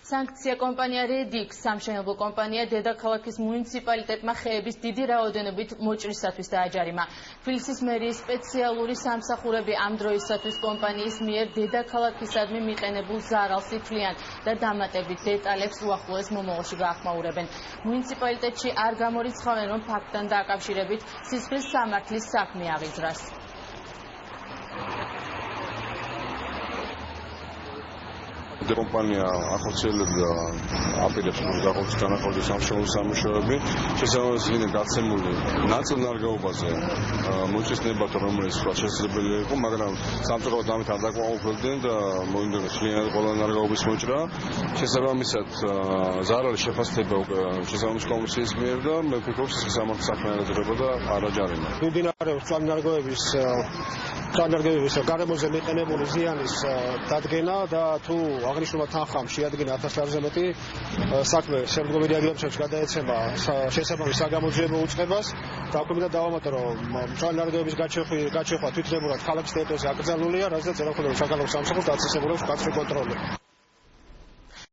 Sanktsiya კომპანია Redix სამშენებლო კომპანია დედაქალაქის მუნიციპალიტეტმა ხეების დიდი რაოდენობით მოჭრისათვის დააჯარიმა. თბილისის მერიის სპეციალური სამსახურები ამ დროისათვის კომპანიის მიერ დედაქალაქისადმი მიყენებულ ზარალს ითვლიან და დამატებით დეტალებს უახლოეს მომავალში გაახმაურებენ. მუნიციპალიტეტში არ გამორიცხავენ, რომ ფაქტთან დაკავშირებით სისხლის სამართლის საქმე აღიძრას. Компания ახორციელებდა აპირებს გახოცის განახორციელების სამშენებლო სამუშაოები შესაბამისად გაცემული ნაწილ-ნარგავობაზე მოწესდება რომელიც შესაძლებელი იყო, მაგრამ სამწუხაროდ ამით არ დაკმაყოფილდნენ და მოინდონა მთლიანად ყველა ნარგავობის მოჭრა. შესაბამისად ზარალის შეფასება შესაბამის კომისიის მიერ და მე ვფიქრობ სამართლის საქმე აღიძრება და არაჯარიმა. მიმდინარეობს წვანნარგავების გარემოზე მიყენებული ზიანის დადგენა და თუ აღნიშნულმა თანხამ შეადგინა 1000 ლარზე მეტი საქმე შემდგომი რეაგირებებში გადაეცემა შესაბამის საგამოძიებო უწყებას და აქვე მინდა დავამატო რომ წვანნარგავების გაჩეხვა თვითრებურად ქალაქის ტერიტორიაზე აკრძალულია, რასაც ელაპარაკობს საქართველოს სამსახურს დაწესებულებს კაცრი კონტროლი.